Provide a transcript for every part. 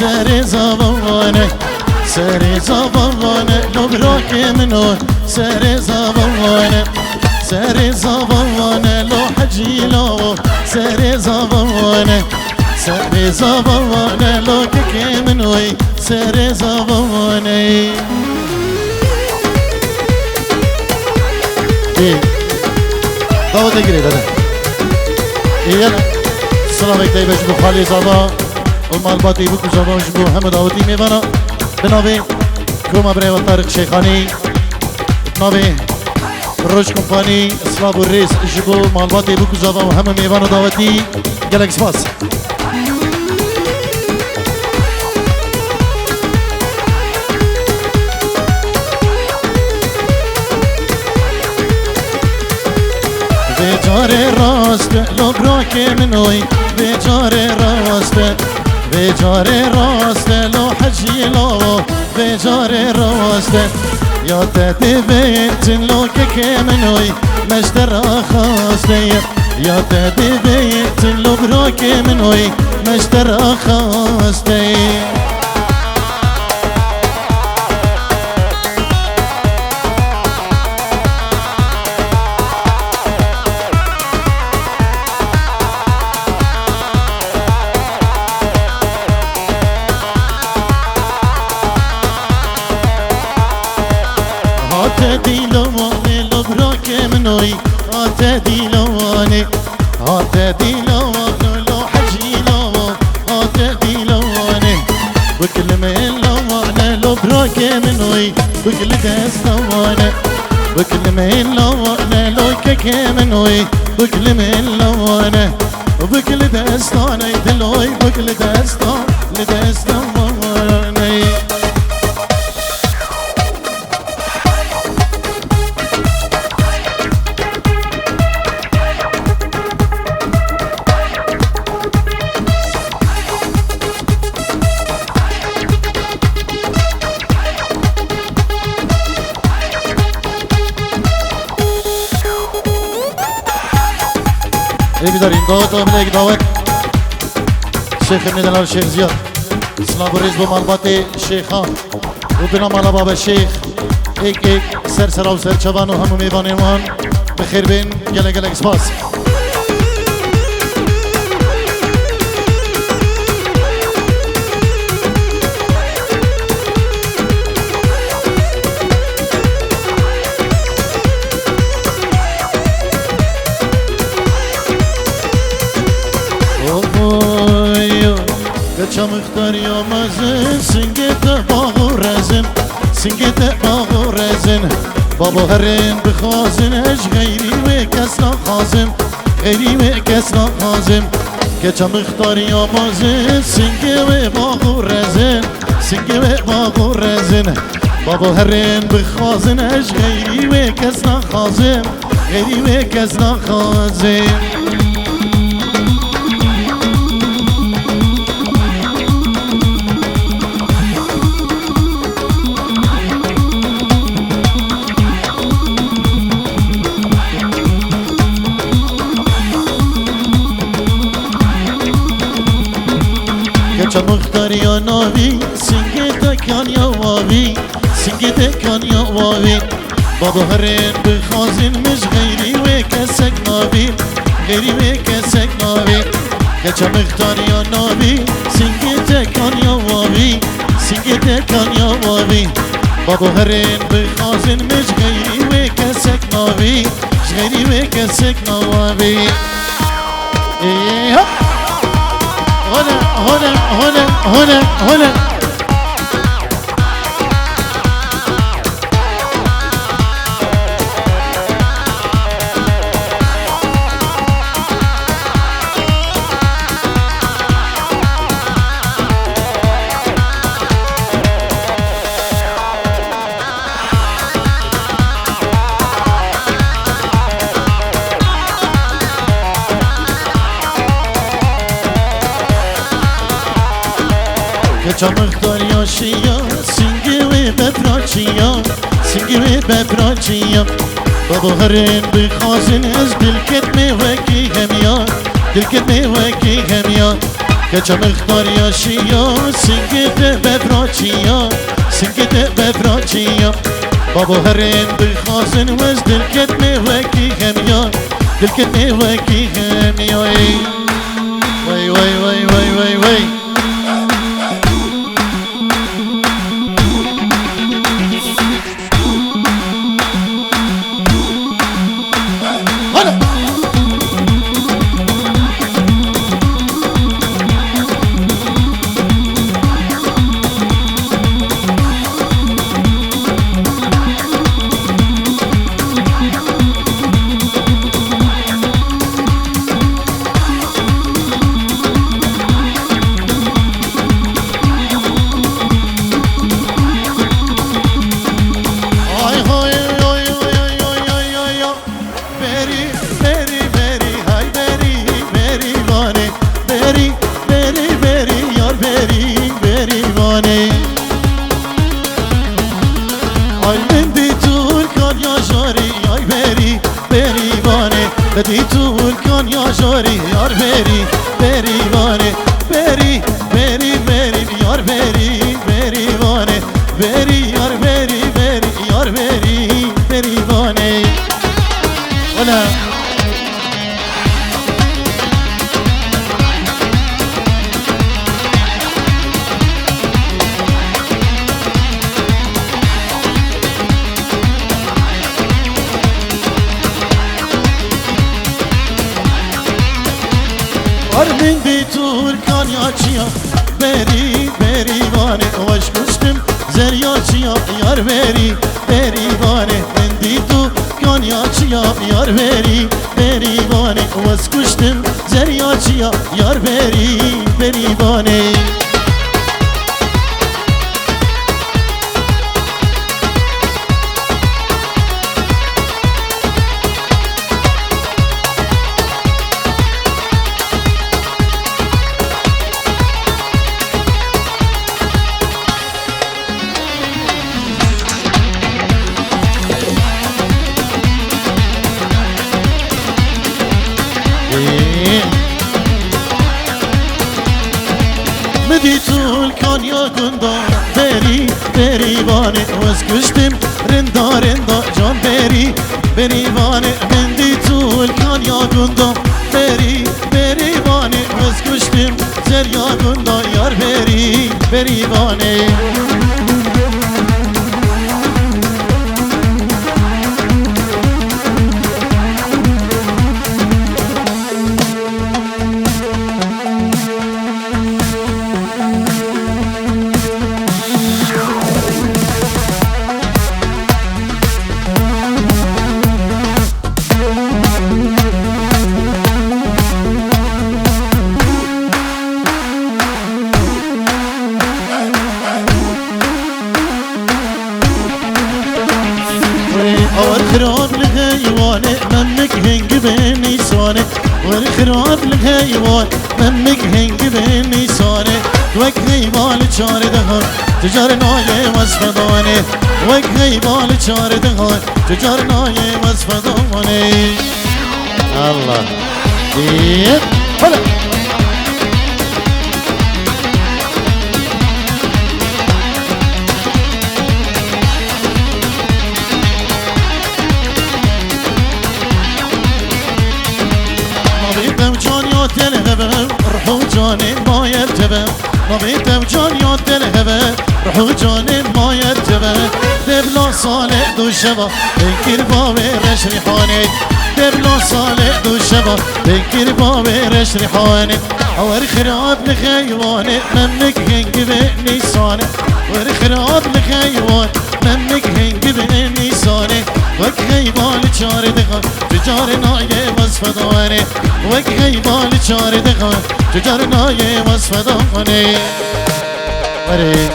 سر زبانه سر زبانه لبراك منو سر زبانه سر زبانه لو حجيلو سر زبانه سر زبانه لو كي منوي سر زبانه داود اگری داده ایل سلام اکتایی بش بو خالی زادا و مالباتی بو کجابا بش بو همه داودی میوانا بنابه کوم برای و طارق شیخانی بنابه روش کمپانی اسلاب و ریس جبو مالباتی بو کجابا و همه میوانا داودی گلک سپاس بیچاره راست لبراک منوی بیچاره راست بیچاره راست لو حجیلو بیچاره راست یا تدی بیت لو که منوی مشترا خواسته یا تدی بیت لبراک منوی مشترا خواسته ديلواني لبراك منوي هات ديلواني هات ديلواني لو حجيلو هات ديلواني بكل من لواني لبراك منوي بكل دستواني بكل من لواني لو كك منوي بكل من لواني وبكل دستاني دلوي بكل دستان لدستواني بیداریم دعوت و بلیک دعوت شیخ ندلال شیخ زیاد سلام و ریز با مالبات شیخان و بنا مالا باب شیخ ایک سر سرا و سر چوان و همو میوانیوان بخیر بین گلک سپاس Kaçam ikhtar yamazın Singete bağı rezin Singete bağı rezin Baba herin bixazin Eş gayri ve kesna khazim Gayri ve kesna khazim Kaçam ikhtar yamazın Singete bağı rezin Singete bağı rezin Baba herin bixazin Eş gayri ve kesna khazim Gayri ve kesna khazim مختار یا ناوی سنگت کان یا واوی سنگت کان یا واوی بابا هرین بخازین مش غیری و کسک ناوی غیری و کسک ناوی کچا مختار یا ناوی سنگت کان یا واوی سنگت کان یا واوی بابا هرین بخازین مش غیری و کسک ناوی غیری و کسک ناوی هنا Kaçam ikhtar yaşıya Singi ve bepraçıya Singi ve bepraçıya Baba herin bixazin Ez dil ketme veki hem ya Dil ketme veki hem ya كچم اختار یاشیا سنگت ببراچیا سنگت ببراچیا بابا هرین بخازن وز دلکت موکی همیا دلکت موکی همیا وای وای وای وای وای وای بدی تو کن یا جاری یار بری بری وانه بری بری بری یار بری بری وانه بری یار بری بری یار بری بری وانه ولا من بیتور کان یا چیا بری بری وانه واش کشتم زریا چیا یار بری بری وانه من بیتور کان یا چیا یار بری بری وانه واش کشتم زریا چیا یار بری بری وانه بدی طول کان یا گندا بری بری وانه وز کشتم رندا رندا جان بری بری وانه بندی طول کان یا گندا بری بری وانه وز کشتم زر یا گندا یار بری بری وانه والخراب الهيوان منك هنج بيني صانع والخراب الهيوان منك هنج بيني صانع وك هيبال چار دهان تجار نايه وصفدانه وك هيبال چار دهان تجار نايه وصفدانه الله دير هلا تلهبه روحو جاني ما يرتبه نبيته وجان يا تلهبه روحو جاني ما يرتبه دبلا صالح دو شبا بكر بابي رش ريحاني دبلا صالح دو شبا بكر بابي رش ريحاني اور خراب لخيواني منك هنگ بني صاني اور خراب لخيوان منك هنگ بني صاني وك هيبال چار دخان تجار نايه وصفداني وك هيبال چار دخان تجار نايه وصفداني وري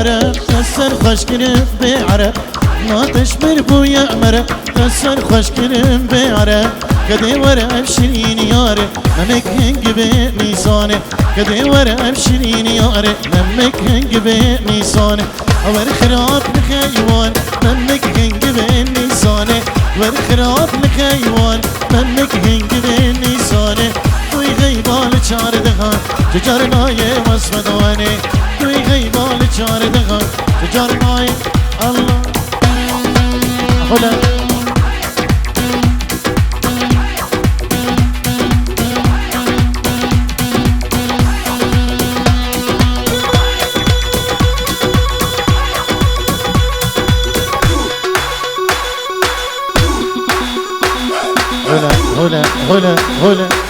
عرب تسر خوش كرم بعرب ما تشمر بويا مرب تسر خوش كرم بعرب كدي ورا ابشرين ياري ممك هنگ بميزاني كدي ورا ابشرين ياري ممك هنگ بميزاني ور خراب لخيوان ممك هنگ بميزاني ور خراب لخيوان ممك هنگ بميزاني توي غيبال چار دهان تجارناي مسمدواني توي غيبال چار دهان تجارناي الله هلا هلا هلا هلا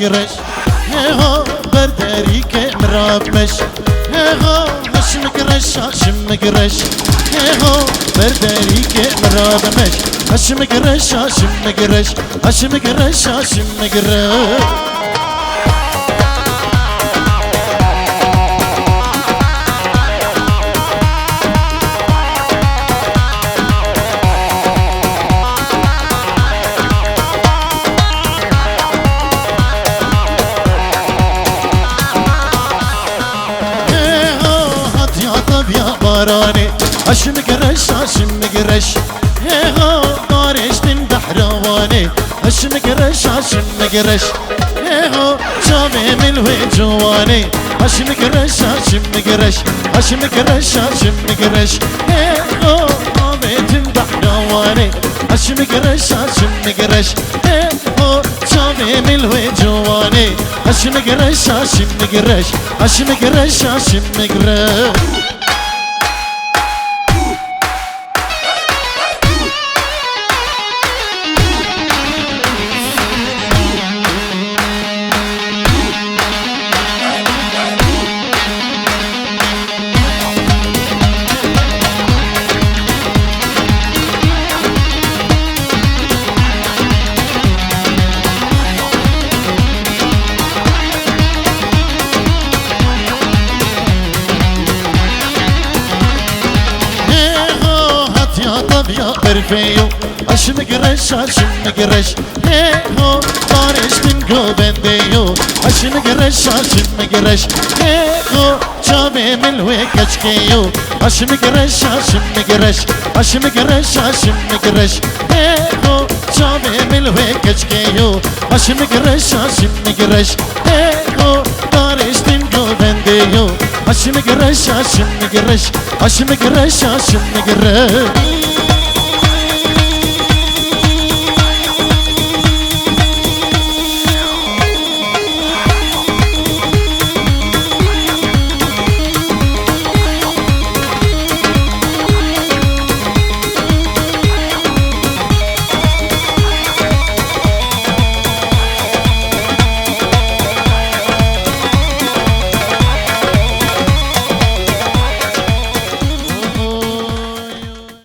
مقرش هيهو برداري كمراب مش هيهو مش مقرش هاشم مقرش هيهو برداري كمراب مش هاشم مقرش هاشم مقرش هاشم مقرش هاشم مقرش باراني هاشم قرش هاشم قرش هيهو دارش من بحرواني هاشم قرش هاشم قرش هيهو شامي من وين جواني هاشم قرش هاشم قرش هاشم قرش هاشم قرش هيهو دارش من بحرواني هاشم قرش هاشم قرش هيهو شامي من وين جواني هاشم قرش هاشم قرش هاشم قرش هاشم قرش يا برفيو هاشم قرش هاشم قرش هيهو دارش من قوبنديو هاشم قرش هاشم قرش هيهو شامي من وكشكيو هاشم قرش هاشم قرش هاشم قرش هاشم قرش هيهو شامي من وكشكيو هاشم قرش هاشم قرش هيهو دارش من قوبنديو هاشم قرش هاشم قرش هاشم قرش هاشم قرش